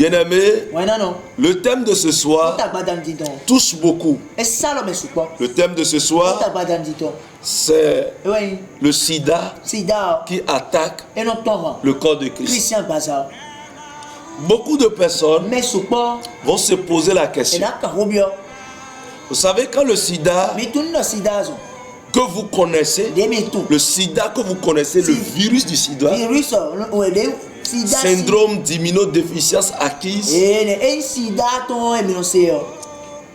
Bien-aimé, le thème de ce soir touche beaucoup. Le thème de ce soir, c'est le sida qui attaque le corps de Christ. Beaucoup de personnes vont se poser la question. Vous savez, quand le sida que vous connaissez, le sida que vous connaissez, le virus du sida, syndrome d'immunodéficience acquise,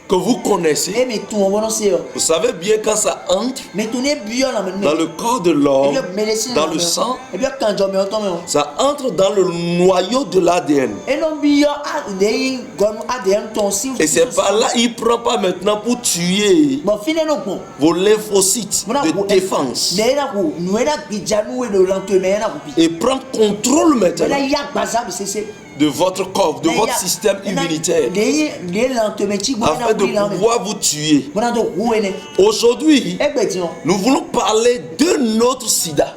que vous connaissez, vous savez bien quand ça entre dans le corps de l'homme, dans le sang, ça entre dans le noyau de l'ADN. Et c'est par là, il ne prend pas maintenant pour tuer vos lymphocytes de défense. Et prend contrôle maintenant de votre corps, de votre système immunitaire, afin de pouvoir vous tuer. Aujourd'hui, nous voulons parler de notre sida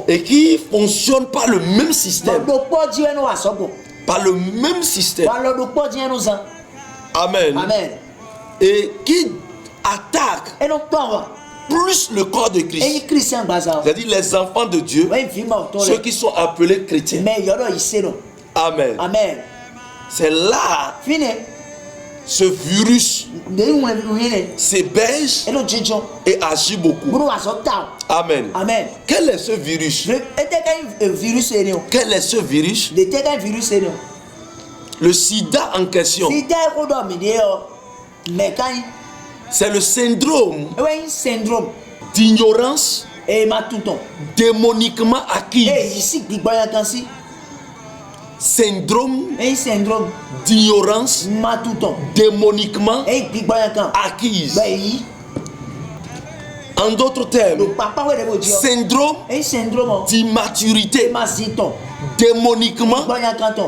et qui fonctionne par le même système. Par le même système. Amen. Et qui attaque plus le corps de Christ. C'est-à-dire les enfants de Dieu, ceux qui sont appelés chrétiens. Amen. C'est là ce virus s'héberge et agit beaucoup. Amen. Quel est ce virus? Quel est ce virus? Le sida en question, c'est le syndrome d'ignorance démoniquement acquise. Syndrome d'ignorance démoniquement acquise. En d'autres termes, syndrome d'immaturité démoniquement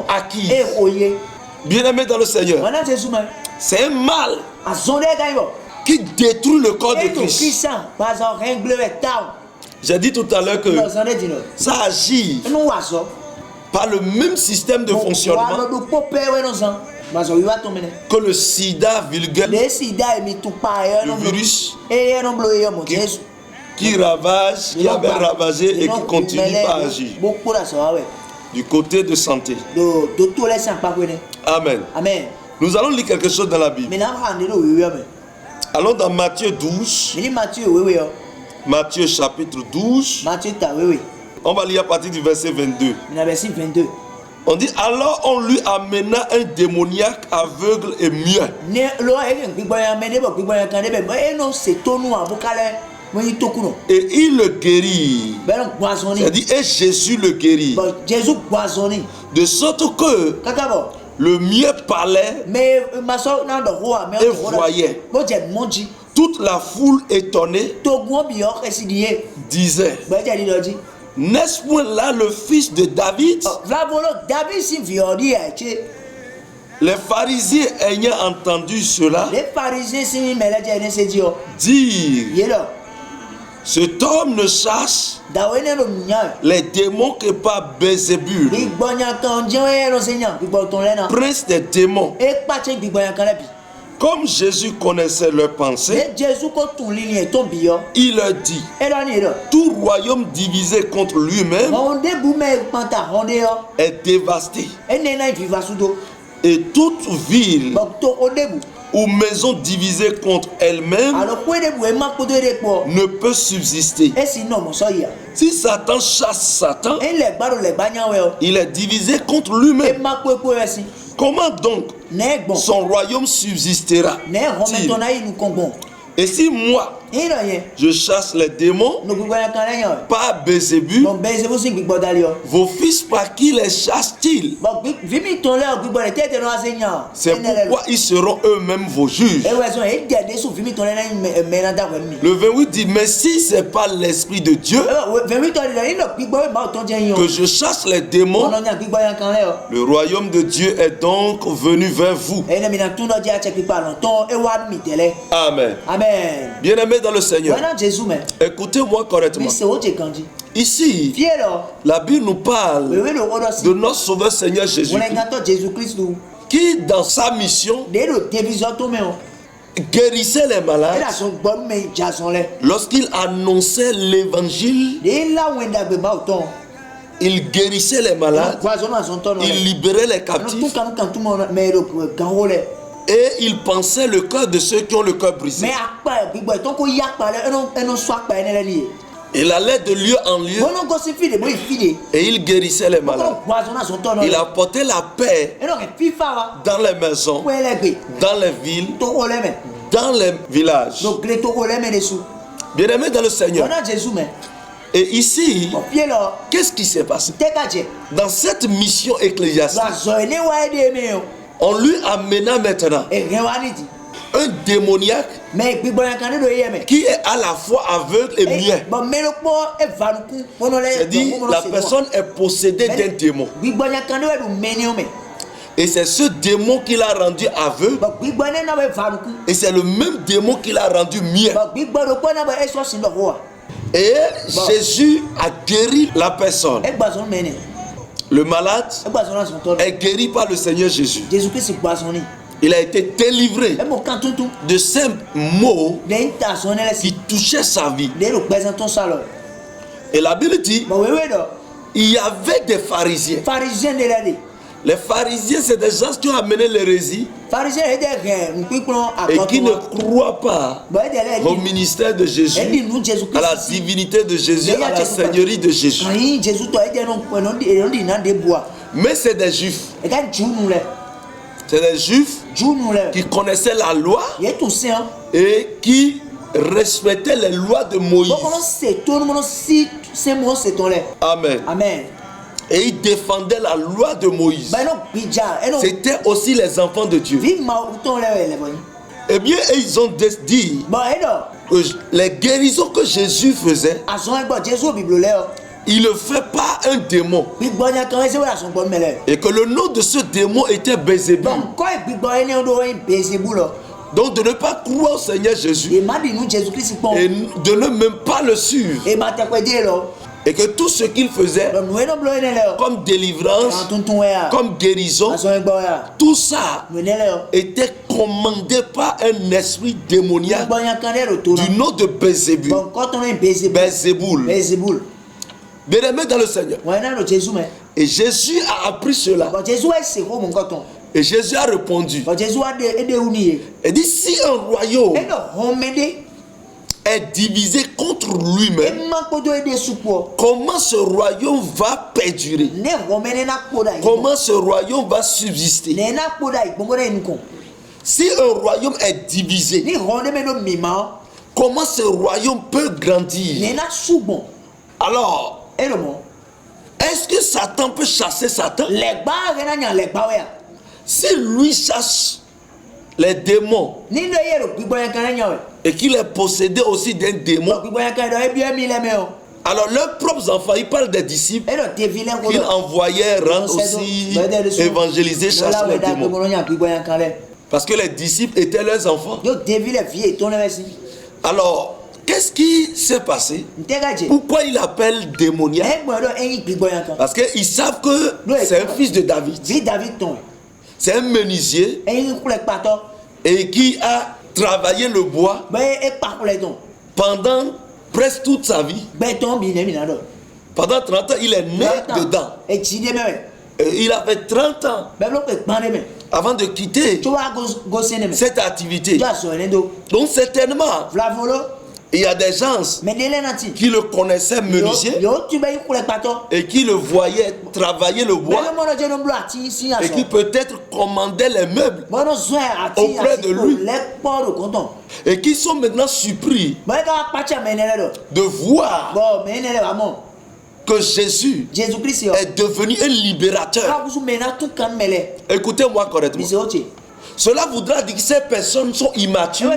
acquise. Bien-aimé dans le Seigneur, c'est un mal qui détruit le corps de Christ. J'ai dit tout à l'heure que ça agit par le même système de fonctionnement que le sida vulgaire, le virus qui ravage, qui avait ravagé et qui continue à agir du côté de santé. Amen. Nous allons lire quelque chose dans la Bible. Allons dans Matthieu 12. Matthieu chapitre 12. On va lire à partir du verset 22. On dit, alors on lui amena un démoniaque aveugle et muet. Et il le guérit. C'est-à-dire, et Jésus le guérit. De sorte que le muet parlait et voyait. Toute la foule étonnée disait, n'est-ce point là le fils de David? Les pharisiens ayant entendu cela dire, cet homme ne chasse les démons que par Bézébul, prince des démons. Comme Jésus connaissait leurs pensées, il leur dit, tout royaume divisé contre lui-même est dévasté. Et toute ville ou maison divisée contre elle-même ne peut subsister. Si Satan chasse Satan, il est divisé contre lui-même. Comment donc son royaume subsistera-t-il? Et si moi, je chasse les démons par Bézébul, vos fils par qui les chassent-ils? C'est pourquoi ils seront eux-mêmes vos juges. Le 28 dit, mais si ce n'est pas l'Esprit de Dieu que je chasse les démons, le royaume de Dieu est donc venu vers vous. Amen. Bien-aimé dans le Seigneur, écoutez-moi correctement. Ici, la Bible nous parle de notre Sauveur Seigneur Jésus-Christ, qui dans sa mission guérissait les malades lorsqu'il annonçait l'évangile. Il guérissait les malades, il libérait les captifs et il pensait le cœur de ceux qui ont le cœur brisé. Il allait de lieu en lieu et il guérissait les malades. Il apportait la paix dans les maisons, dans les villes, dans les villages. Bien-aimés dans le Seigneur. Et ici, qu'est-ce qui s'est passé? Dans cette mission ecclésiastique, on lui amena maintenant un démoniaque qui est à la fois aveugle et muet. C'est-à-dire, la personne est possédée d'un démon. Et c'est ce démon qui l'a rendu aveugle. Et c'est le même démon qui l'a rendu muet. Et Jésus a guéri la personne. Le malade est guéri par le Seigneur Jésus. Il a été délivré de ces maux qui touchaient sa vie. Et la Bible dit, il y avait des pharisiens. Les pharisiens, c'est des gens qui ont amené l'hérésie et qui ne croient pas au ministère de Jésus, à la divinité de Jésus, à la seigneurie de Jésus. Mais c'est des juifs. C'est des juifs qui connaissaient la loi et qui respectaient les lois de Moïse. Amen. Amen. Et ils défendaient la loi de Moïse. C'était aussi les enfants de Dieu. Eh bien, ils ont dit que les guérisons que Jésus faisait, il ne fait pas un démon. Et que le nom de ce démon était Bézébul. Donc de ne pas croire au Seigneur Jésus et de ne même pas le suivre. Et que tout ce qu'il faisait comme délivrance, comme guérison, tout ça était commandé par un esprit démoniaque du nom de Bézébul. Bézébul. Bien-aimé dans le Seigneur. Et Jésus a appris cela. Et Jésus a répondu. Il dit, si un royaume est divisé contre lui-même, comment ce royaume va perdurer? Comment ce royaume va subsister? Si un royaume est divisé, comment ce royaume peut grandir? Alors, est-ce que Satan peut chasser Satan? Si lui chasse les démons et qu'il est possédé aussi d'un démon, alors leurs propres enfants, ils parlent des disciples qu'ils envoyaient rendre aussi évangéliser, chasser les démons. Parce que les disciples étaient leurs enfants. Alors, qu'est-ce qui s'est passé? Pourquoi il appelle démoniaque? Parce qu'ils savent que c'est un fils de David. C'est un menuisier et qui a travaillé le bois pendant presque toute sa vie. Pendant 30 ans, il est né dedans. Et il a fait 30 ans avant de quitter cette activité. Donc certainement, il y a des gens qui le connaissaient menuisier et qui le voyaient travailler le bois et qui peut-être commandaient les meubles auprès de lui et qui sont maintenant surpris de voir que Jésus est devenu un libérateur. Écoutez-moi correctement. Cela voudra dire que ces personnes sont immatures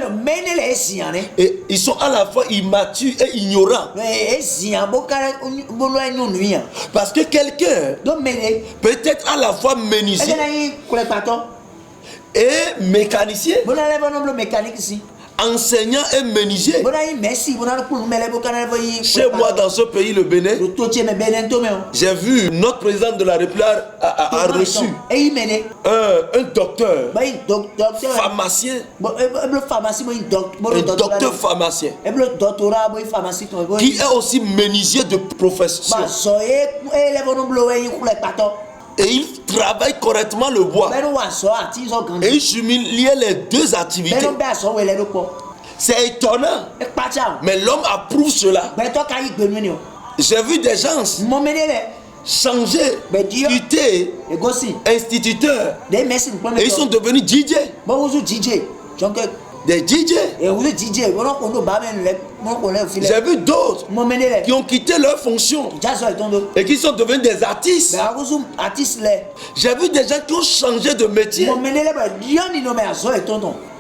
et ils sont à la fois immatures et ignorants. Parce que quelqu'un peut être à la fois menuisier et mécanicien. enseignant et menuisier. Chez moi, dans ce pays, le Bénin, j'ai vu notre président de la République a reçu un docteur, pharmacien, un docteur pharmacien, qui est aussi menuisier de profession. Et il travaille correctement le bois. Et il jumelait les deux activités. C'est étonnant. Mais l'homme approuve cela. J'ai vu des gens changer, quitter instituteurs. Et ils sont devenus DJ. Des DJ. J'ai vu d'autres qui ont quitté leur fonction et qui sont devenus des artistes. J'ai vu des gens qui ont changé de métier.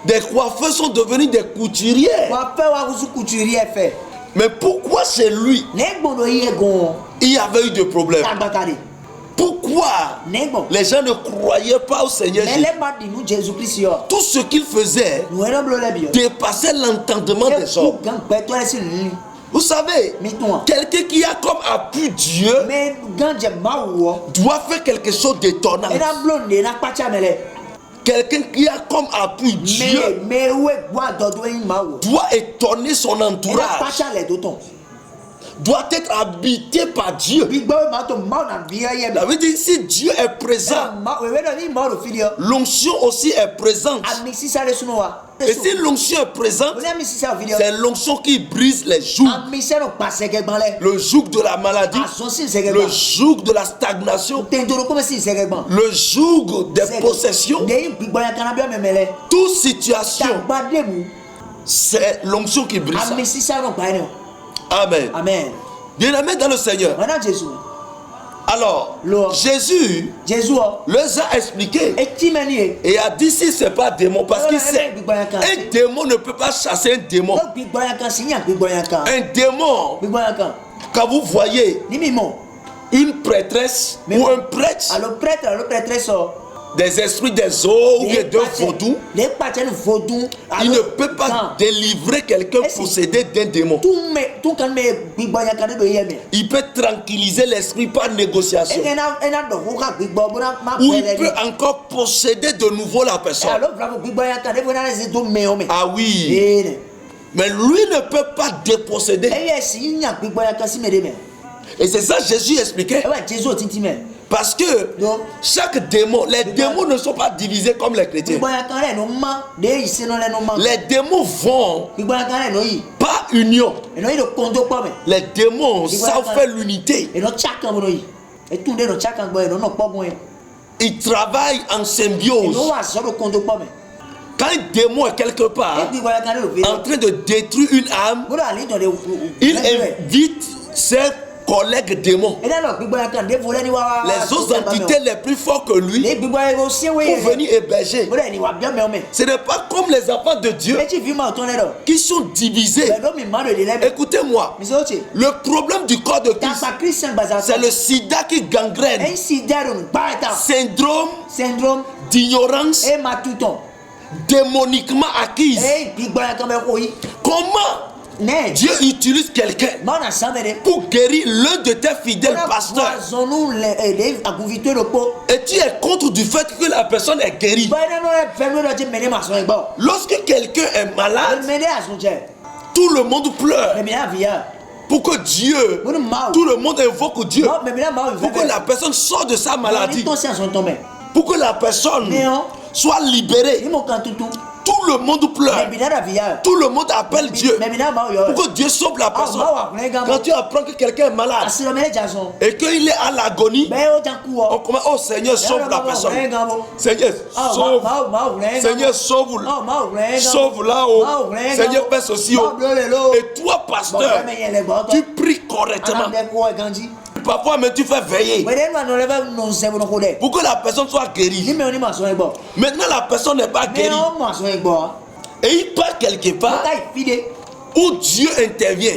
Des coiffeurs sont devenus des couturiers. Mais pourquoi c'est lui? Il y avait eu des problèmes. Pourquoi les gens ne croyaient pas au Seigneur Jésus? Tout ce qu'il faisait dépassait l'entendement des hommes. Vous savez, quelqu'un qui a comme appui Dieu doit faire quelque chose d'étonnant. Quelqu'un qui a comme appui Dieu doit étonner son entourage. Doit être habité par Dieu. Ça veut dire si Dieu est présent, l'onction aussi est présente. Et si l'onction est présente, c'est l'onction qui brise les jougs. Le joug de la maladie, le joug de la stagnation, le joug des possessions. Toute situation, c'est l'onction qui brise ça. Amen. Amen. Bien-aimés dans le Seigneur. Alors, Jésus leur a expliqué et a dit si c'est pas démon, parce qu'il sait un démon ne peut pas chasser un démon. Un démon, quand vous voyez une prêtresse ou un prêtre, des esprits des eaux ou des vaudous, il ne peut pas délivrer quelqu'un possédé d'un démon. Il peut tranquilliser l'esprit par négociation. Ou il peut encore posséder de nouveau la personne. Ah oui. Mais lui ne peut pas déposséder. Et c'est ça que Jésus expliquait. Parce que chaque démon, les démons ne sont pas divisés comme les chrétiens. Les démons vont par union. Les démons savent faire l'unité. Ils travaillent en symbiose. Quand un démon est quelque part en train de détruire une âme, il invite ses collègues démons, les autres entités les plus fortes que lui, pour venir héberger. Ce n'est pas comme les enfants de Dieu qui sont divisés. Écoutez-moi, le problème du corps de Christ, c'est le sida qui gangrène. Syndrome d'ignorance démoniquement acquise. Comment Dieu utilise quelqu'un pour guérir l'un de tes fidèles pasteurs, et tu es contre du fait que la personne est guérie. Lorsque quelqu'un est malade, tout le monde pleure pour que Dieu, tout le monde invoque Dieu pour que la personne sorte de sa maladie, pour que la personne soit libérée. Tout le monde pleure. Tout le monde appelle Dieu pour que Dieu sauve la personne. Quand tu apprends que quelqu'un est malade et qu'il est à l'agonie, on commence, oh Seigneur, sauve la personne. Seigneur, sauve. Seigneur, sauve. Sauve là-haut. Seigneur, fais ceci. Et toi, pasteur, tu pries correctement. Parfois, mais tu fais veiller pour que la personne soit guérie. Maintenant, la personne n'est pas guérie. Et il part quelque part. où Dieu intervient,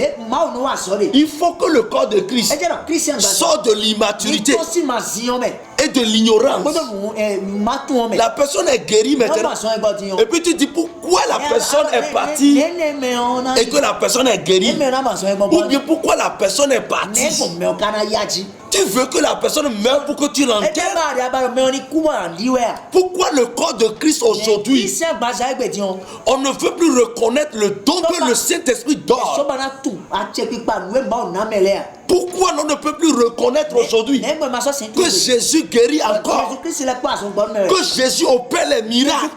il faut que le corps de Christ sorte de l'immaturité et de l'ignorance. La personne est guérie maintenant. Et puis tu dis pourquoi la personne est partie et que la personne est guérie. Ou bien pourquoi la personne est partie. Tu veux que la personne meure pour que tu l'enterres. Pourquoi le corps de Christ aujourd'hui, on ne veut plus reconnaître le don que le Saint-Esprit donne. Pourquoi on ne peut plus reconnaître aujourd'hui que Jésus guérit encore, que Jésus opère les miracles,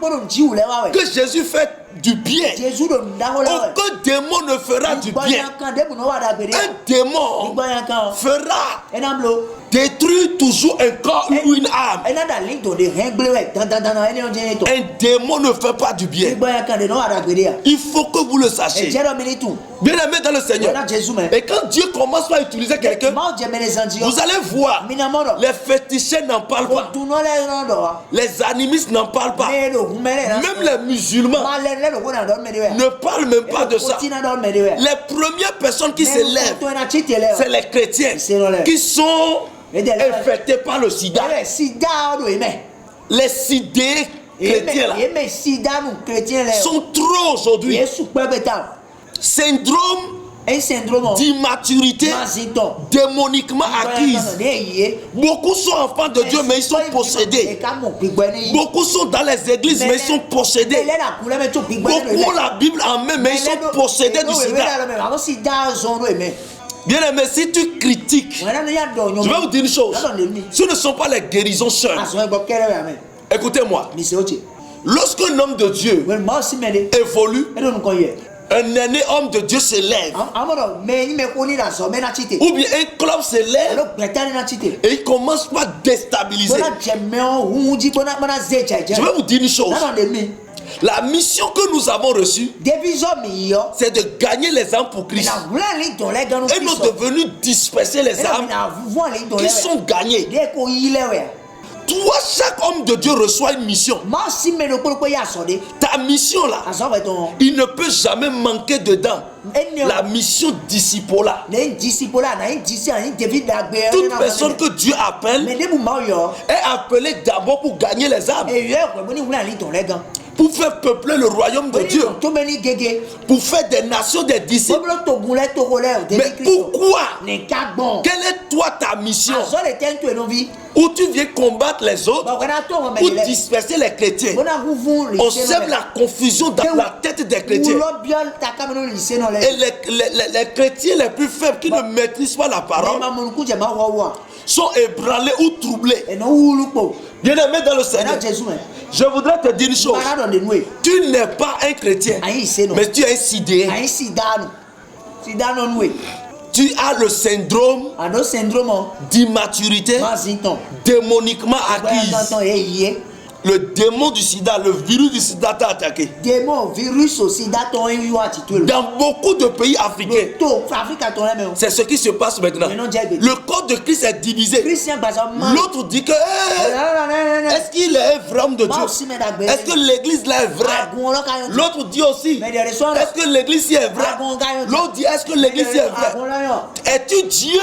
que Jésus fait du bien. Aucun démon ne fera du bien. Un démon fera détruire toujours un corps ou une âme. Un démon ne fait pas du bien. Il faut que vous le sachiez. Bien aimé dans le Seigneur. Et quand Dieu commence par utiliser quelqu'un, vous allez voir, les féticheurs n'en parlent pas. Les animistes n'en parlent pas. Même les musulmans ne parlent même pas de ça. Les premières personnes qui s'élèvent, c'est les chrétiens qui sont infectés par le sida. Les sidés chrétiens là sont trop aujourd'hui. Syndrome d'immaturité démoniquement acquise. Beaucoup sont enfants de Dieu mais ils sont possédés. Beaucoup sont dans les églises mais ils sont possédés. Beaucoup ont la Bible en main mais ils sont possédés du sida. Bien aimé, si tu critiques, je vais vous dire une chose. Ce ne sont pas les guérisons seules. Écoutez-moi. Lorsqu'un homme de Dieu évolue, un aîné homme de Dieu se lève, ou bien un club se lève et il commence par déstabiliser. Je vais vous dire une chose. La mission que nous avons reçue, c'est de gagner les âmes pour Christ. Et nous devenus disperser les âmes qui sont gagnées. Toi, chaque homme de Dieu reçoit une mission. Ta mission là, il ne peut jamais manquer dedans. La mission discipola. Toute personne que Dieu appelle est appelée d'abord pour gagner les âmes, pour faire peupler le royaume de Dieu, pour faire des nations des disciples. Mais pourquoi? Quelle est toi ta mission? Où tu viens combattre les autres, ou disperser les chrétiens. On sème la confusion dans la tête des chrétiens. Et les chrétiens les plus faibles qui ne maîtrisent pas la parole sont ébranlés ou troublés. Bien aimé dans le Seigneur, je voudrais te dire une chose. Tu n'es pas un chrétien, mais tu es un sidéen. Tu as le syndrome d'immaturité démoniquement acquise. Le démon du sida, le virus du sida t'a attaqué. Dans beaucoup de pays africains, c'est ce qui se passe maintenant. Le corps de Christ est divisé. L'autre dit que est-ce qu'il est un vrai homme de Dieu? Est-ce que l'église là est vraie? L'autre dit aussi, est-ce que l'église est vraie? L'autre dit, est-ce que l'église est vraie? Es-tu Dieu?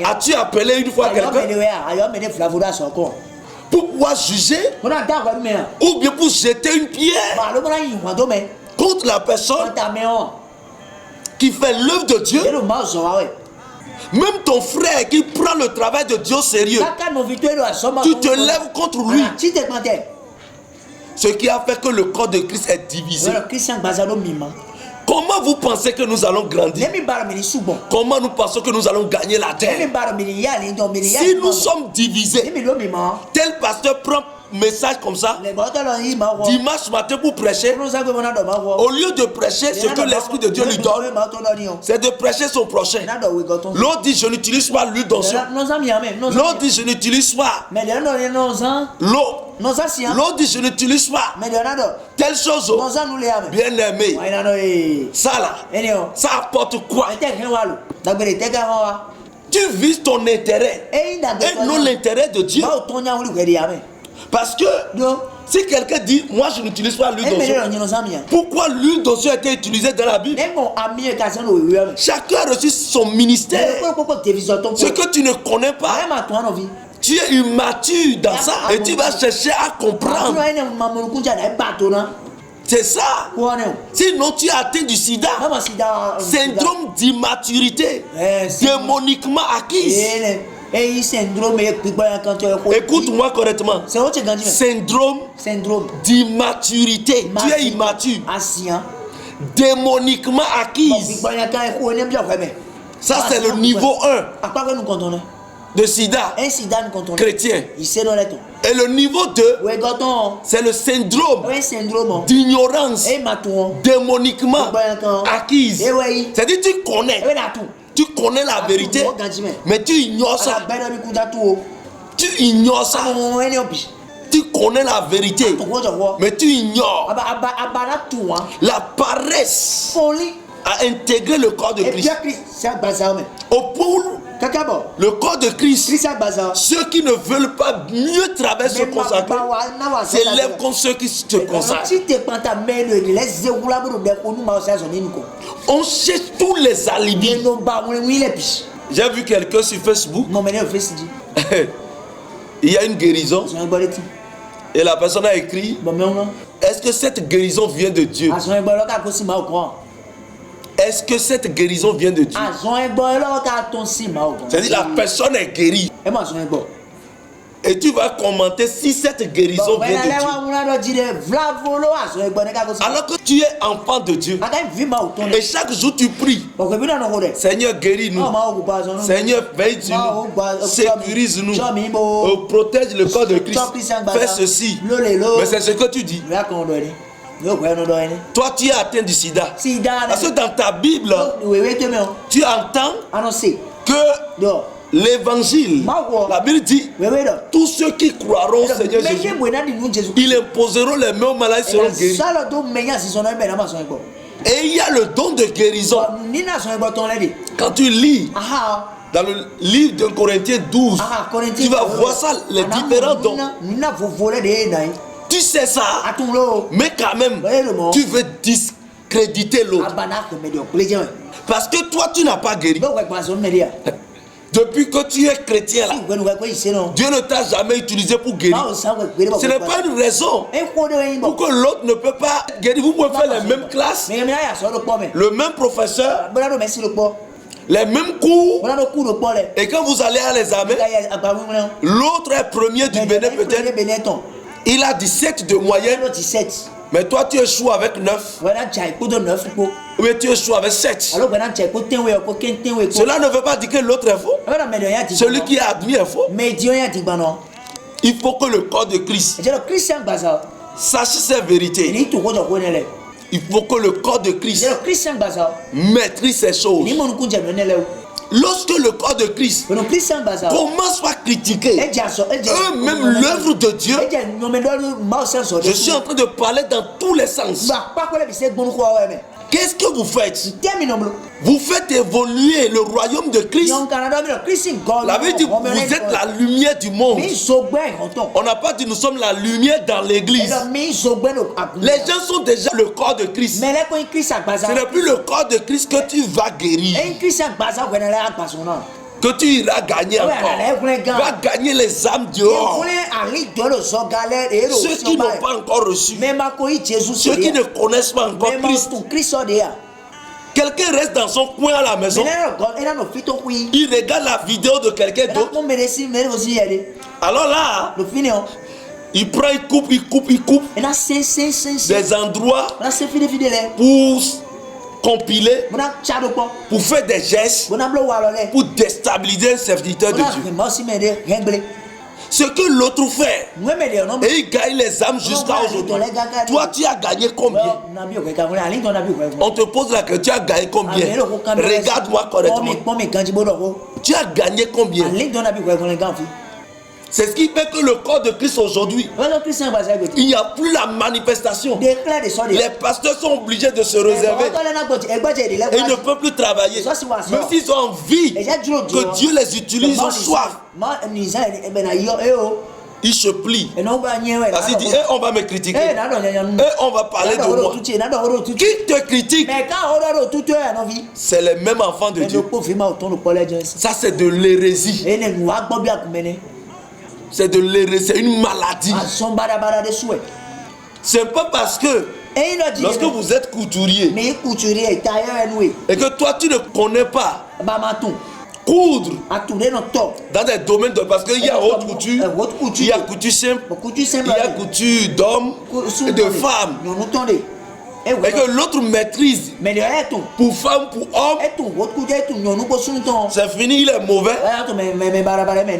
As-tu appelé une fois quelqu'un pour pouvoir juger, ou bien pour jeter une pierre contre la personne qui fait l'œuvre de Dieu? Même ton frère qui prend le travail de Dieu au sérieux, tu te lèves contre lui. Ce qui a fait que le corps de Christ est divisé. Comment vous pensez que nous allons grandir? Comment nous pensons que nous allons gagner la terre? Si nous sommes divisés, tel pasteur prend message comme ça dimanche matin pour prêcher, au lieu de prêcher ce que l'Esprit de Dieu lui donne, c'est de prêcher son prochain. L'autre dit je n'utilise pas l'huile d'onction. L'autre dit je n'utilise pas l'eau. L'autre dit je n'utilise pas telle chose. Bien aimé, ça là, ça apporte quoi? Tu vises ton intérêt et non l'intérêt de Dieu. Parce que Si quelqu'un dit, moi je n'utilise pas l'huile d'onction, pourquoi l'huile d'onction a été utilisée dans la Bible? Chacun a reçu son ministère. Ce que tu ne connais pas, tu es immature dans ça et tu vas chercher à comprendre. C'est ça. Sinon tu as atteint du sida. Syndrome d'immaturité, démoniquement acquise. Écoute-moi correctement. Syndrome d'immaturité. Tu es immature. Démoniquement acquise. Ça c'est le niveau 1 de sida chrétien. Et le niveau 2, c'est le syndrome d'ignorance démoniquement acquise. C'est-à-dire tu connais la vérité, mais tu ignores ça. Tu ignores ça. Tu connais la vérité, mais tu ignores. La paresse a intégré le corps de Christ. Au point où le corps de Christ, ceux qui ne veulent pas mieux travailler se consacrer, s'élèvent contre ceux qui se consacrent. On cherche tous les alibis. J'ai vu quelqu'un sur Facebook. Il y a une guérison. Et la personne a écrit, est-ce que cette guérison vient de Dieu? Est-ce que cette guérison vient de Dieu? C'est-à-dire la personne est guérie. Et tu vas commenter si cette guérison vient de Dieu. Alors que tu es enfant de Dieu. Et chaque jour tu pries. Seigneur, guéris-nous. Seigneur, veille sur nous. Sécurise-nous. Protège le corps de Christ. Fais ceci. Mais c'est ce que tu dis. Toi, tu es atteint du sida. Parce que dans ta Bible, tu entends que l'évangile, la Bible dit, tous ceux qui croiront au Seigneur Jésus, ils imposeront les mains aux malades, seront guéris. Et il y a le don de guérison. Quand tu lis dans le livre de Corinthiens 12, tu vas voir ça, les différents dons. Tu sais ça, mais quand même, tu veux discréditer l'autre. Parce que toi, tu n'as pas guéri. Depuis que tu es chrétien là, Dieu ne t'a jamais utilisé pour guérir. Ce n'est pas une raison pour que l'autre ne peut pas guérir. Vous pouvez faire les mêmes classes, le même professeur, les mêmes cours. Et quand vous allez à l'examen, l'autre est premier du Bénin peut-être. Il a 17 de moyenne. Mais toi tu échoues avec 9. Mais tu échoues avec 7. Cela ne veut pas dire que l'autre est faux. Celui qui a admis est faux. Il faut que le corps de Christ sache ses vérités. Il faut que le corps de Christ maîtrise ces choses. Lorsque le corps de Christ commence à critiquer eux-mêmes l'œuvre de Dieu, je suis en train de parler dans tous les sens. Qu'est-ce que vous faites? Vous faites évoluer le royaume de Christ. La Bible dit vous êtes la lumière du monde. On n'a pas dit nous sommes la lumière dans l'église. Les gens sont déjà le corps de Christ. Ce n'est plus le corps de Christ que tu vas guérir, que tu iras gagner encore. Va gagner les âmes dehors. Ceux qui n'ont pas encore reçu, ceux qui ne connaissent pas encore Christ. Quelqu'un reste dans son coin à la maison, il regarde la vidéo de quelqu'un d'autre. Alors là, il prend, il coupe des endroits pour compiler, pour faire des gestes, pour déstabiliser un serviteur de Dieu. Ce que l'autre fait, et il gagne les âmes jusqu'à aujourd'hui. Toi, tu as gagné combien? On te pose la question, tu as gagné combien? Regarde-moi correctement. Tu as gagné combien? C'est ce qui fait que le corps de Christ aujourd'hui, il n'y a plus la manifestation. Les pasteurs sont obligés de se réserver. Et ils ne peuvent plus travailler. Même s'ils ont envie que Dieu les utilise, ils ont soif. il se plie. Parce qu'il dit, on va me critiquer. On va parler de moi. Qui te critique? C'est les mêmes enfants de Dieu. Ça, c'est de l'hérésie. C'est de l'hérésie, c'est une maladie. C'est pas parce que lorsque vous êtes couturier et que toi tu ne connais pas coudre dans des domaines parce qu'il y a haute couture, il y a couture simple, il y a couture d'hommes et de femmes, et que l'autre maîtrise pour femme, pour homme, c'est fini, il est mauvais.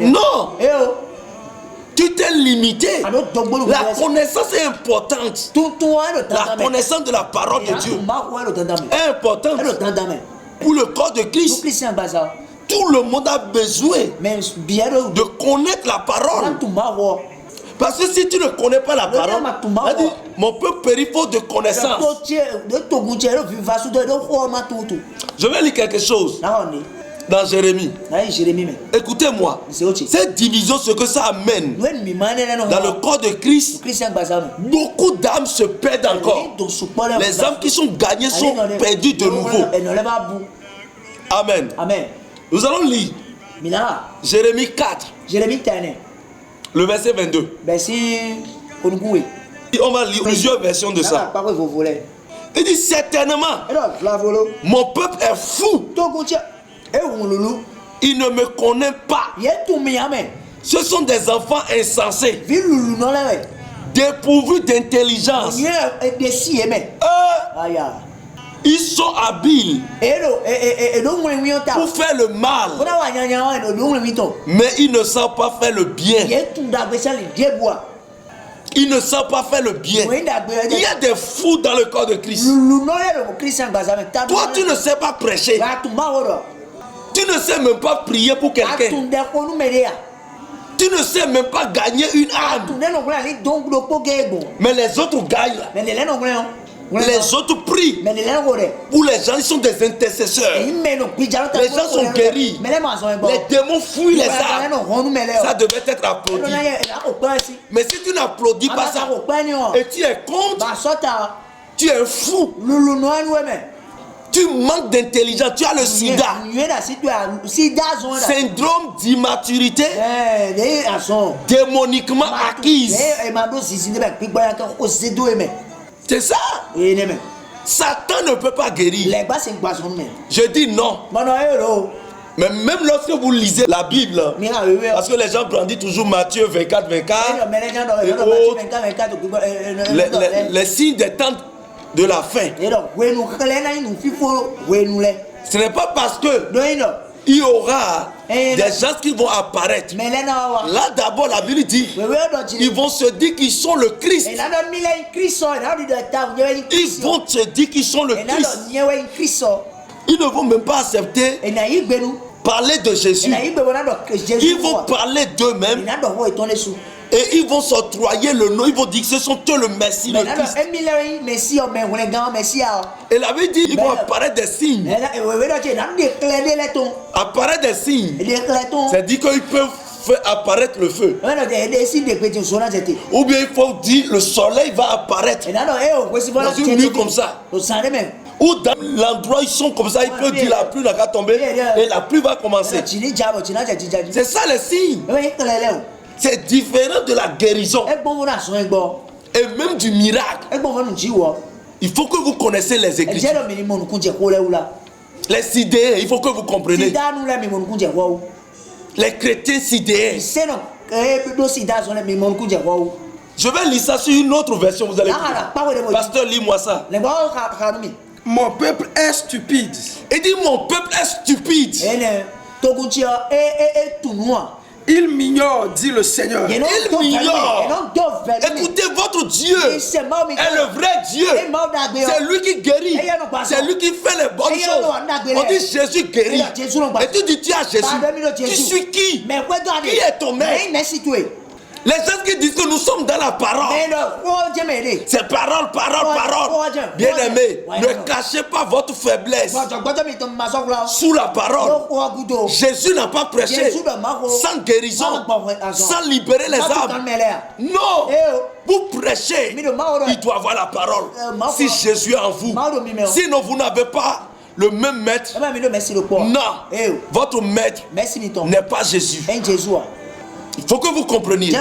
Non, tu t'es limité. La connaissance est importante. La connaissance de la parole de Dieu est importante pour le corps de Christ. Tout le monde a besoin de connaître la parole. Parce que si tu ne connais pas la parole, mon peuple périt faute de connaissance. Je vais lire quelque chose dans Jérémie. Écoutez-moi, cette division, ce que ça amène dans le corps de Christ, beaucoup d'âmes se perdent encore. Les âmes qui sont gagnées sont perdues de nouveau. Amen. Nous allons lire Jérémie 4, le verset 22. On va lire plusieurs versions de ça. Il dit certainement, mon peuple est fou. Il ne me connaît pas. Ce sont des enfants insensés, dépourvus d'intelligence. Ils sont habiles pour faire le mal, mais ils ne savent pas faire le bien. Ils ne savent pas faire le bien. Il y a des fous dans le corps de Christ. Toi, tu ne sais pas prêcher. Tu ne sais même pas prier pour quelqu'un. Tu ne sais même pas gagner une âme. Mais les autres gagnent. Les autres prient. Pour les gens, ils sont des intercesseurs. Les gens sont guéris. Les démons fuient les âmes. Ça devait être applaudi. Mais si tu n'applaudis pas ça et tu es contre, tu es fou. Tu manques d'intelligence, tu as le sida. Syndrome d'immaturité démoniquement acquise. C'est ça. Satan ne peut pas guérir. Je dis non. Mais même lorsque vous lisez la Bible, parce que les gens brandissent toujours Matthieu 24, 24, les signes des temps de la fin. Ce n'est pas parce que il y aura des gens qui vont apparaître. Là d'abord la Bible dit, ils vont se dire qu'ils sont le Christ. Ils vont se dire qu'ils sont le Christ. Ils ne vont même pas accepter parler de Jésus. Ils vont parler d'eux-mêmes. Et ils vont s'octroyer le nom, ils vont dire que ce sont eux le Messie, le Christ. Et la Bible dit, ils vont apparaître des signes. Apparaître des signes. C'est-à-dire qu'ils peuvent faire apparaître le feu. Ou bien il faut dire le soleil va apparaître dans une nuit comme ça. Ou dans l'endroit où ils sont comme ça, il peut dire la pluie n'a qu'à tomber et la pluie va commencer. C'est ça les signes. C'est différent de la guérison et même du miracle. Il faut que vous connaissiez les Écritures. Les sidéens, il faut que vous compreniez. Les chrétiens sidéens. Je vais lire ça sur une autre version. Vous allez voir. Pasteur, lis-moi ça. Mon peuple est stupide. Il dit mon peuple est stupide. Il m'ignore, dit le Seigneur. Il m'ignore. Écoutez, votre Dieu est le vrai Dieu. C'est lui qui guérit. C'est lui qui fait les bonnes choses. On dit Jésus guérit. Et tu dis tu as Jésus. Tu suis qui? Qui est ton maître? Les gens qui disent que nous sommes dans la parole. C'est parole. Bien-aimé, ne cachez pas votre faiblesse sous la parole. Jésus n'a pas prêché sans guérison, sans libérer les âmes. Non, vous prêchez, il doit avoir la parole. Si Jésus est en vous, sinon vous n'avez pas le même maître. Non, votre maître n'est pas Jésus. Il faut que vous compreniez.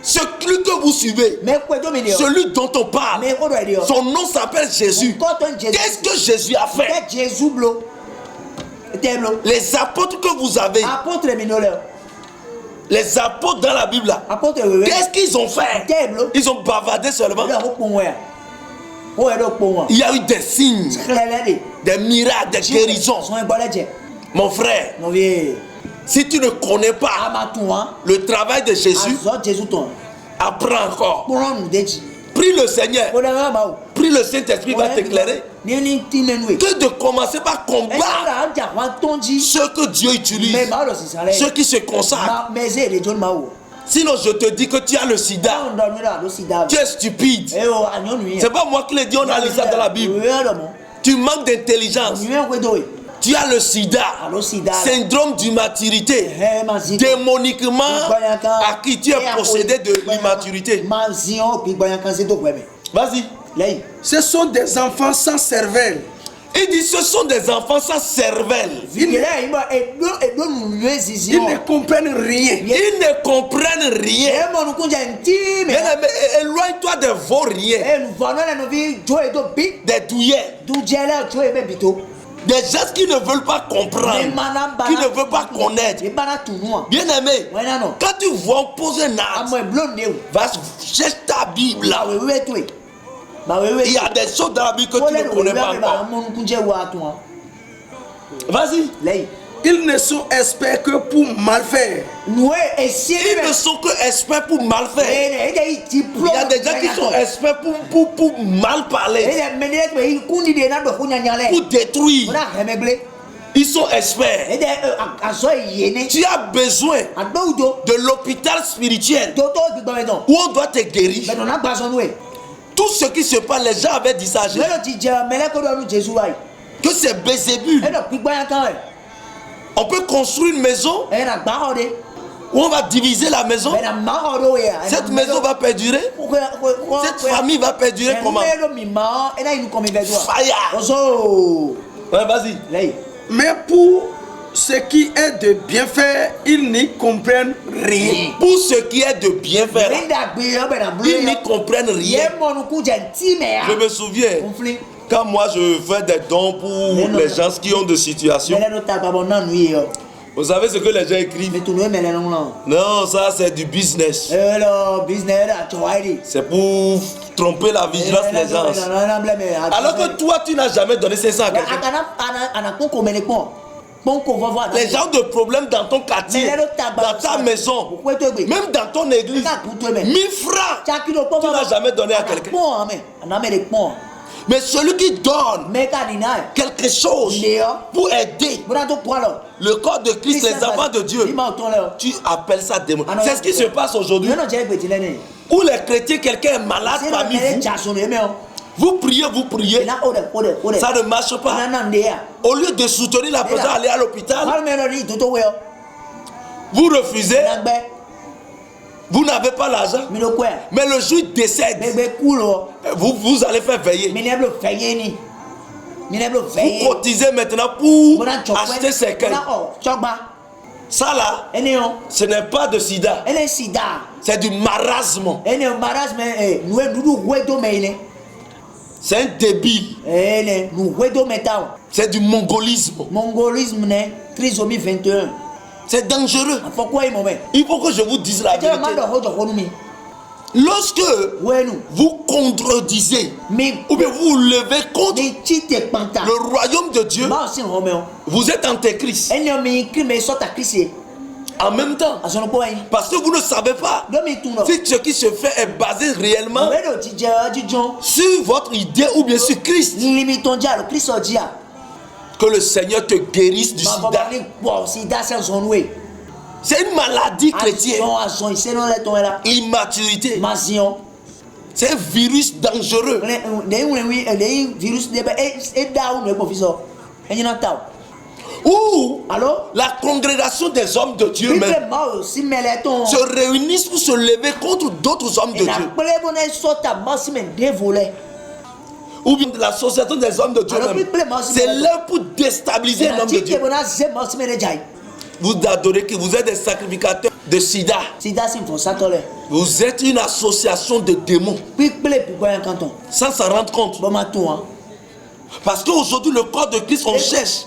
Celui que vous suivez, celui dont on parle, son nom s'appelle Jésus. Qu'est-ce que Jésus a fait? Les apôtres que vous avez, les apôtres dans la Bible, qu'est-ce qu'ils ont fait? Ils ont bavardé seulement. Il y a eu des signes, des miracles, des guérisons. Mon frère, si tu ne connais pas le travail de Jésus, apprends encore. Prie le Seigneur. Prie le Saint-Esprit va t'éclairer. Que de commencer par combattre ceux que Dieu utilise, ceux qui se consacrent. Sinon je te dis que tu as le sida. Tu es stupide. C'est pas moi qui l'ai dit, on a lu ça dans la Bible. Tu manques d'intelligence. Tu as le sida, syndrome d'immaturité, démoniquement à qui tu es possédé de l'immaturité. Vas-y. Ce sont des enfants sans cervelle. Il dit ce sont des enfants sans cervelle. Ils ne comprennent rien. Ils ne comprennent rien. Bien-aimé, éloigne-toi des vauriens, des douillets, des gens qui ne veulent pas comprendre, qui ne veulent pas connaître. Bien-aimé, quand tu vois poser un acte, va chercher ta Bible. Il y a des choses dans la Bible que tu ne connais pas encore. Vas-y. Ils ne sont experts que pour mal faire. Ils ne sont que experts pour mal faire. Il y a des gens qui sont experts pour mal parler, pour détruire. Ils sont experts. Tu as besoin de l'hôpital spirituel où on doit te guérir. Tout ce qui se passe, les gens avaient dit ça. Que c'est Bézébul. On peut construire une maison où on va diviser la maison. Cette maison va perdurer. Cette famille va perdurer comment? Fire. Ouais, vas-y. Mais pour ce qui est de bien faire, ils n'y comprennent rien. Pour ce qui est de bien faire, ils n'y comprennent rien. Je me souviens, quand moi je fais des dons pour les gens qui ont des situations, vous savez ce que les gens écrivent? Non, ça c'est du business. C'est pour tromper la vigilance des gens. Alors que toi, tu n'as jamais donné 500 à quelqu'un. Les gens de problèmes dans ton quartier, dans ta maison, même dans ton église, 1000 francs, tu n'as jamais donné à quelqu'un. Mais celui qui donne quelque chose pour aider le corps de Christ, les enfants de Dieu, tu appelles ça démon. C'est ce qui se passe aujourd'hui. Où les chrétiens, quelqu'un est malade parmi vous. Vous priez, ça ne marche pas. Au lieu de soutenir la personne, aller à l'hôpital, vous refusez. Vous n'avez pas l'argent, mais le jour il décède, vous allez faire veiller. Vous cotisez maintenant pour acheter ses cœurs. Ça là, ce n'est pas de sida, c'est du marasme. C'est un débile. C'est du mongolisme. Trisomie 21. C'est dangereux. Il faut que je vous dise la vérité. Lorsque vous contredisez ou bien vous levez contre le royaume de Dieu, vous êtes antéchrist. En même temps, parce que vous ne savez pas si ce qui se fait est basé réellement sur votre idée ou bien sur Christ. Que le Seigneur te guérisse du sida. C'est une maladie chrétienne. Immaturité. C'est un virus dangereux. Où la congrégation des hommes de Dieu même se réunissent pour se lever contre d'autres hommes de Dieu. Ou bien l'association des hommes de Dieu même. C'est là pour déstabiliser l'homme de Dieu. Vous adorez que vous êtes des sacrificateurs de sida. Vous êtes une association de démons. Sans s'en rendre compte. Parce qu'aujourd'hui, le corps de Christ, on cherche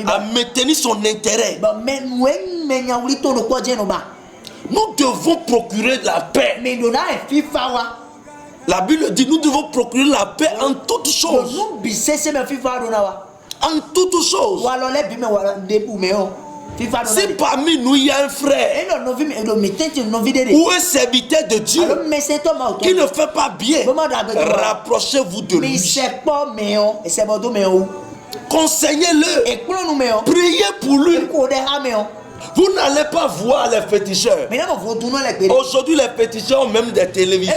à maintenir son intérêt. Nous devons procurer la paix. La Bible dit nous devons procurer la paix en toutes choses. En toutes choses. Si parmi nous il y a un frère ou un serviteur de Dieu qui ne fait pas bien, rapprochez-vous de lui. Conseillez-le. Priez pour lui. Vous n'allez pas voir les féticheurs. Aujourd'hui, les féticheurs ont même des télévisions.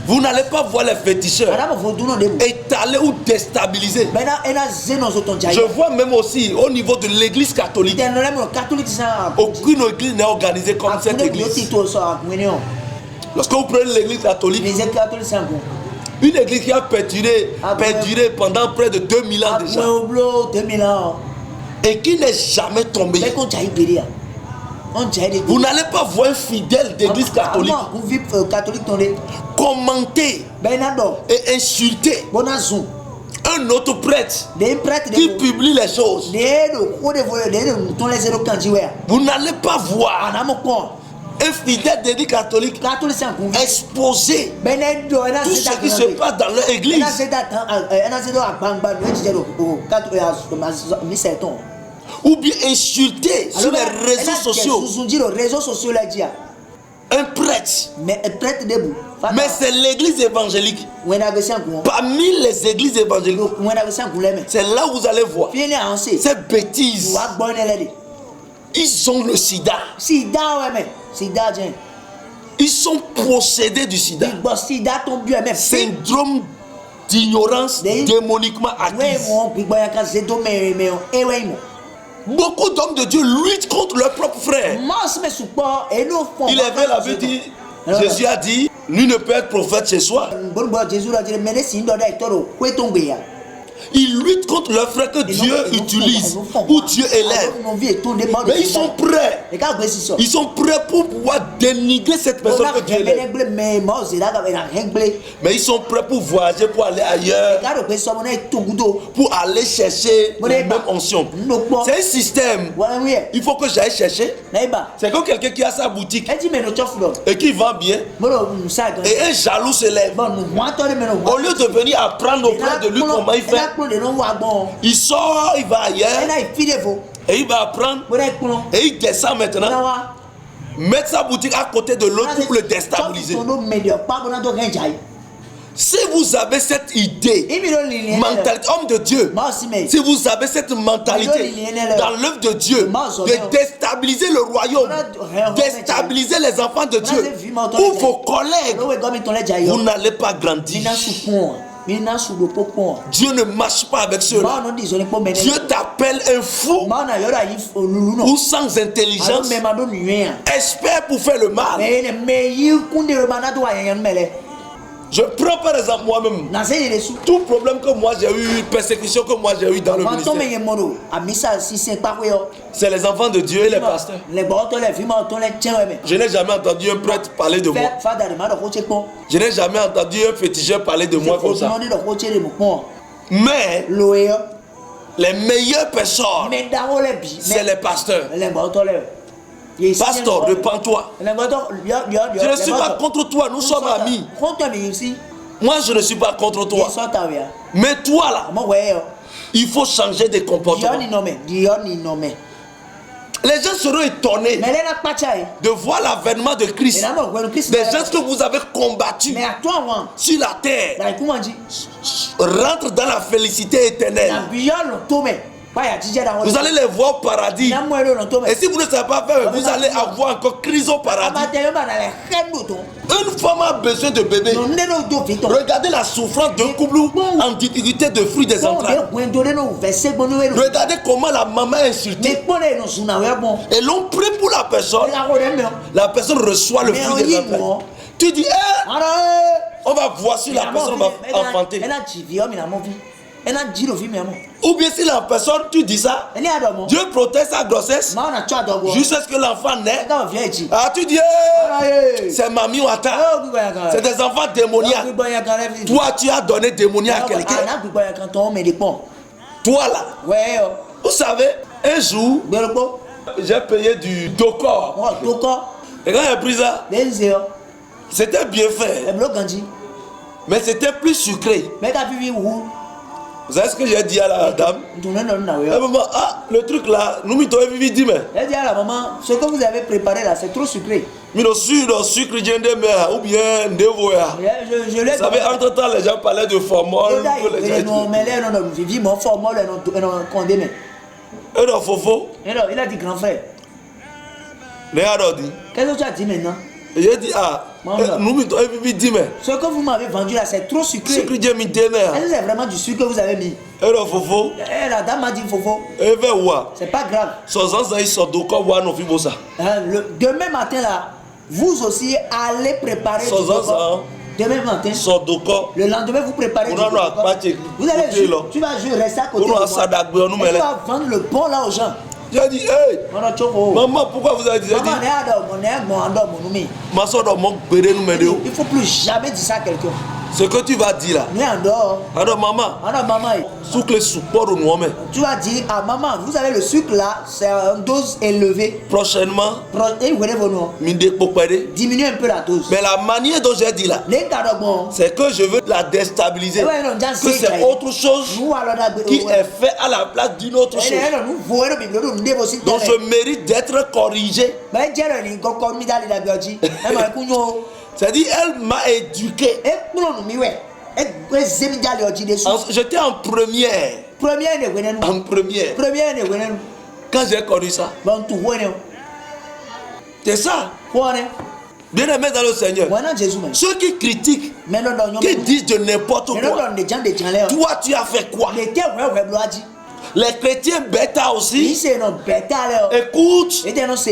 Vous n'allez pas voir les féticheurs étaler ou déstabiliser. Je vois même aussi au niveau de l'église catholique. Aucune église n'est organisée comme cette église. Lorsque vous prenez l'église catholique, une église qui a perduré pendant près de 2000 ans déjà. Et qui n'est jamais tombé. Vous n'allez pas voir un fidèle d'église catholique commenter et insulter un autre prêtre qui publie les choses. Vous n'allez pas voir un fidèle d'église catholique exposer tout ce qui se passe dans leur église. Ou bien insulter sur les réseaux sociaux un prêtre. Mais c'est l'église évangélique. Parmi les églises évangéliques, c'est là où vous allez voir cette bêtise. Ils ont le sida. Ils sont possédés du sida. Syndrome d'ignorance démoniquement acquise. Beaucoup d'hommes de Dieu luttent contre leurs propres frères. Il est vrai, la Bible dit, Jésus a dit, lui ne peut être prophète chez soi. Ils luttent contre leurs frères que Dieu utilise, ou Dieu élève. Mais ils sont prêts. Ils sont prêts pour pouvoir dénigrer cette personne que Dieu élève. Mais ils sont prêts pour voyager, pour aller ailleurs, pour aller chercher la même onction. C'est un système. Il faut que j'aille chercher. C'est comme quelqu'un qui a sa boutique et qui vend bien. Et un jaloux se lève. Au lieu de venir apprendre auprès de lui comment il fait, il sort, il va ailleurs et il va apprendre et il descend maintenant, mettre sa boutique à côté de l'autre pour le déstabiliser. Si vous avez cette idée, mentalité, homme de Dieu, si vous avez cette mentalité dans l'œuvre de Dieu, de déstabiliser le royaume, déstabiliser les enfants de Dieu, ou vos collègues, vous n'allez pas grandir. Dieu ne marche pas avec ceux-là. Dieu t'appelle un fou ou sans intelligence, expert pour faire le mal. Je prends par exemple moi-même tout problème que moi j'ai eu, persécution que moi j'ai eu dans le ministère. C'est les enfants de Dieu et les pasteurs. Je n'ai jamais entendu un prêtre parler de moi. Je n'ai jamais entendu un féticheur parler de moi comme ça. Mais les meilleures personnes, c'est les pasteurs. Pasteur, repens-toi. Je ne suis pas contre toi, nous sommes amis. Moi, je ne suis pas contre toi. Mais toi là, il faut changer de comportement. Les gens seront étonnés de voir l'avènement de Christ. Des gens que vous avez combattus sur la terre rentrent dans la félicité éternelle. Vous allez les voir au paradis. Et si vous ne savez pas faire, vous allez avoir encore crise au paradis. Une femme a besoin de bébé. Regardez la souffrance d'un couple en difficulté de fruits des entrailles. Regardez comment la maman est insultée. Et l'on prie pour la personne. La personne reçoit le fruit des entrailles. Tu dis, on va voir si la personne va enfanter. Ou bien si la personne, tu dis ça, Dieu protège sa grossesse jusqu'à ce que l'enfant naît. Ah, tu dis, c'est mamie ou attends. C'est des enfants démoniaques. Toi, tu as donné démoniaque à quelqu'un. Toi là. Vous savez, un jour, j'ai payé du Dokor. Et quand j'ai pris ça, c'était bien fait. Mais c'était plus sucré. Vous savez ce que j'ai dit à la dame? Le truc là, nous m'y t'avons vu dire. Elle dit à la maman, ce que vous avez préparé là, c'est trop sucré. Mais le sucre, ou bien de voya. Vous savez, entre-temps, les gens parlaient de formol. Et non, Fofo. Il a dit grand frère. Qu'est-ce que tu as dit maintenant? J'ai dit, nous m'y t'avons vu dire. Ce que vous m'avez vendu là, c'est trop sucré. Est-ce que c'est vraiment du sucre que vous avez mis? Et non, Fofo. La dame m'a dit Fofo. C'est pas grave. Demain matin là, vous aussi allez préparer du Dokor. Demain matin, le lendemain vous préparez du Dokor. Vous allez tu vas juste rester à côté de moi. Tu vas vendre le bon là aux gens. J'ai dit, hey, maman, pourquoi vous avez dit ça? Il faut plus jamais dire ça à quelqu'un. Ce que tu vas dire là. Alors maman. Sucre support au noir. Tu vas dire à maman, vous avez le sucre là, c'est une dose élevée. Prochainement. Diminuez un peu la dose. Mais la manière dont j'ai dit là, c'est que je veux la déstabiliser. Que c'est autre chose qui est fait à la place d'une autre chose. Donc je mérite d'être corrigé. C'est-à-dire, elle m'a éduqué. J'étais en première. En première. Quand j'ai connu ça. C'est ça. Bien aimé dans le Seigneur. Ceux qui critiquent, qui disent de n'importe quoi. Toi, tu as fait quoi? Les chrétiens bêta aussi. Écoute,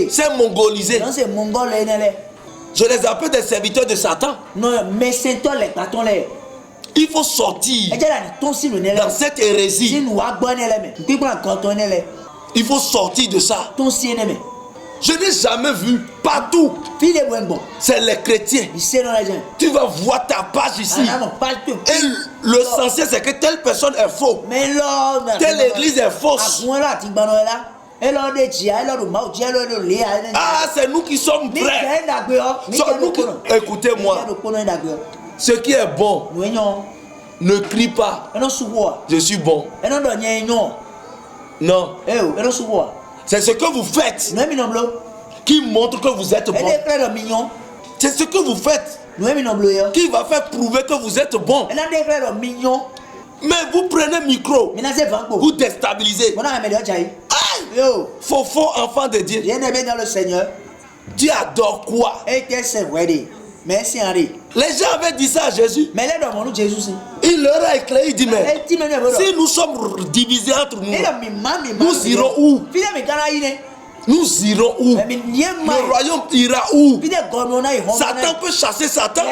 c'est mongolisé. Je les appelle des serviteurs de Satan. Il faut sortir dans cette hérésie. Il faut sortir de ça. Je n'ai jamais vu partout. C'est les chrétiens. Tu vas voir ta page ici. Et l'essentiel c'est que telle personne est faux. Telle église est fausse. Ah, c'est nous qui sommes prêts. Écoutez-moi. Ce qui est bon, ne crie pas. Je suis bon. Non. C'est ce que vous faites qui montre que vous êtes bon. C'est ce que vous faites qui va faire prouver que vous êtes bon. Mais vous prenez le micro, vous déstabilisez. Faux enfant de Dieu. Bien-aimé dans le Seigneur. Dieu adore quoi? Merci Henri. Les gens avaient dit ça à Jésus. Mais là, dans Jésus, il leur a éclairé, il dit, mais si nous sommes divisés entre nous, nous irons où? Nous irons où? Le royaume ira où? Satan peut chasser Satan.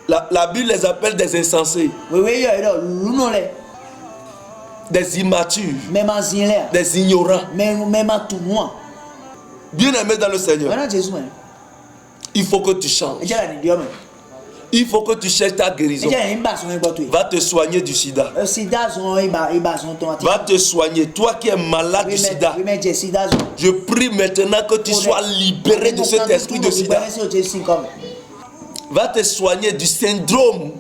La Bible les appelle des insensés. Des immatures. Des ignorants. Bien aimé dans le Seigneur. Il faut que tu changes. Il faut que tu cherches ta guérison. Va te soigner du sida. Va te soigner. Toi qui es malade du sida. Je prie maintenant que tu sois libéré de cet esprit de sida. Va te soigner du syndrome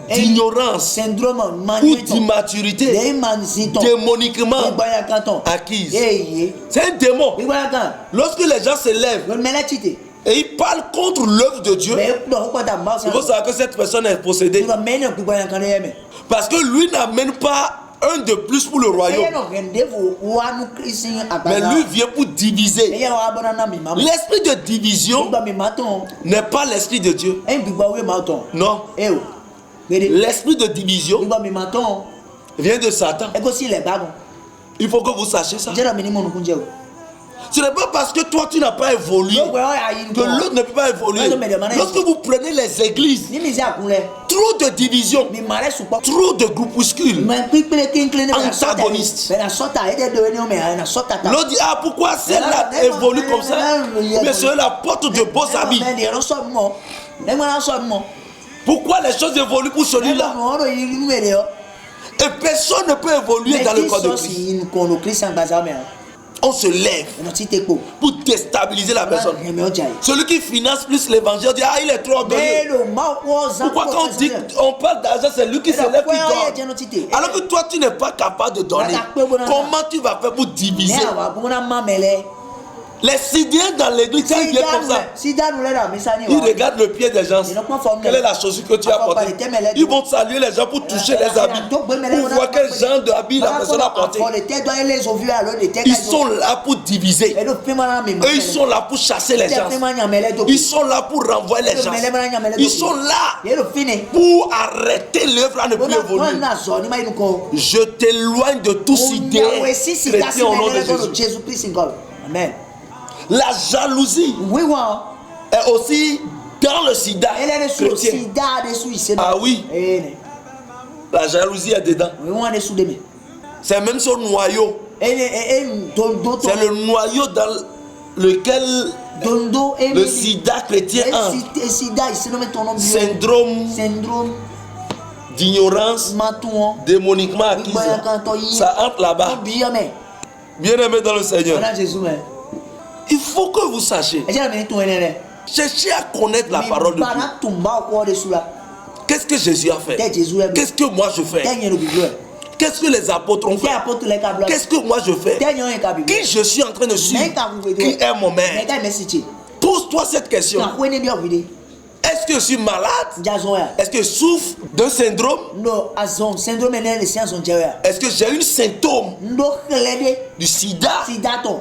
d'ignorance ou d'immaturité démoniquement acquise. C'est un démon. Lorsque les gens se lèvent et il parle contre l'œuvre de Dieu, il faut savoir que cette personne est possédée. Parce que lui n'amène pas un de plus pour le royaume. Mais lui vient pour diviser. L'esprit de division n'est pas l'esprit de Dieu. Non. L'esprit de division vient de Satan. Il faut que vous sachiez ça. Ce n'est pas parce que toi tu n'as pas évolué que l'autre ne peut pas évoluer. Lorsque vous prenez les églises, trop de divisions, trop de groupuscules antagonistes. L'autre dit, ah pourquoi celle-là évolue comme ça, mais celle-là porte de beaux habits. Pourquoi les choses évoluent pour celui-là? Et personne ne peut évoluer dans le corps de Christ. On se lève pour déstabiliser la personne. Celui qui finance plus l'évangile dit, ah il est trop orgueilleux. Pourquoi quand on parle d'argent, c'est lui qui se lève qui donne. Alors que toi tu n'es pas capable de donner. Comment tu vas faire pour diviser? Les Syriens dans l'église, quand ils viennent comme ça, ils regardent le pied des gens. Quelle est la chaussure que tu as portée? Ils vont saluer les gens pour toucher les habits, pour voir quel genre d'habit la personne a porté. Ils sont là pour diviser. Eux, ils sont là pour chasser les gens. Ils sont là pour renvoyer les gens. Ils sont là pour arrêter l'œuvre à ne plus évoluer. Je t'éloigne de tous idées chrétiens au nom de Jésus. Amen. La jalousie est aussi dans le sida chrétien. Ah oui. La jalousie est dedans. C'est même son noyau. C'est le noyau dans lequel le sida chrétien entre. Syndrome d'ignorance démoniquement acquise. Ça entre là-bas. Bien-aimé dans le Seigneur. Il faut que vous sachiez. Cherchez à connaître la parole de Dieu. Qu'est-ce que Jésus a fait? Qu'est-ce que moi je fais? Qu'est-ce que les apôtres ont fait? Qu'est-ce que moi je fais? Qui je suis en train de suivre? Qui est mon maître? Pose-toi cette question. Est-ce que je suis malade? Est-ce que je souffre d'un syndrome? Est-ce que j'ai un symptôme du sida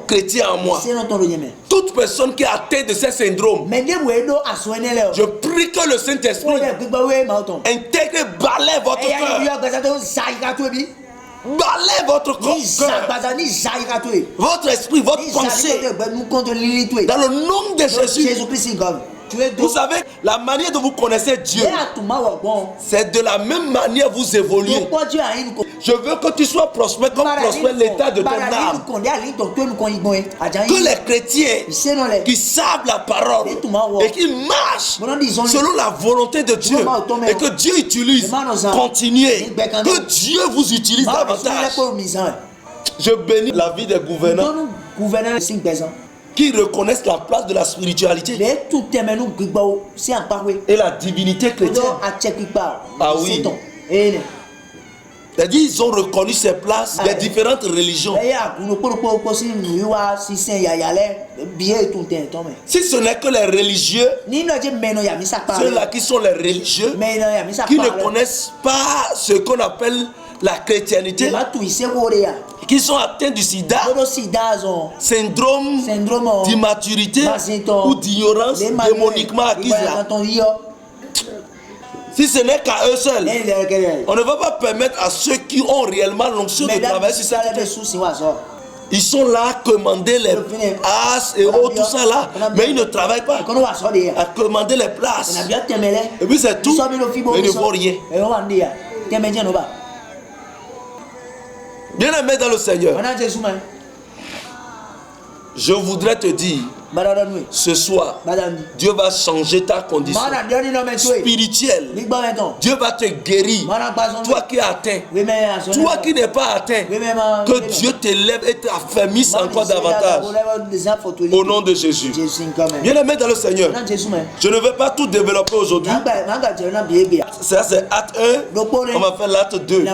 chrétien en moi? Toute personne qui est atteinte de ce syndrome, je prie que le Saint-Esprit intègre, balaie votre cœur. Balaie votre corps, votre esprit, votre pensée. Dans le nom de Jésus. Vous savez, la manière dont vous connaissez Dieu, c'est de la même manière que vous évoluez. Je veux que tu sois prospère comme prospère l'état de ton âme. Que les chrétiens qui savent la parole et qui marchent selon la volonté de Dieu et que Dieu utilise, continuez. Que Dieu vous utilise davantage. Je bénis la vie des gouvernants qui reconnaissent la place de la spiritualité et la divinité chrétienne. Ah oui. C'est-à-dire ils ont reconnu ces places des différentes religions. Si ce n'est que les religieux, ceux-là qui sont les religieux, qui ne connaissent pas ce qu'on appelle la chrétienté, qui sont atteints du sida, syndrome d'immaturité ou d'ignorance démoniquement acquise. Si ce n'est qu'à eux seuls, on ne va pas permettre à ceux qui ont réellement l'onction de travailler sur cette terre. Ils sont là à commander les places et autres, tout ça là, mais ils ne travaillent pas à commander les places. Et puis c'est tout, mais ils ne font rien. Bien-aimé dans le Seigneur, je voudrais te dire, ce soir, Dieu va changer ta condition spirituelle. Dieu va te guérir. Toi qui es atteint, toi qui n'es pas atteint, que Dieu t'élève et t'affermisse encore davantage. Au nom de Jésus. Bien-aimé dans le Seigneur, je ne vais pas tout développer aujourd'hui. Ça c'est acte 1. On va faire l'acte 2.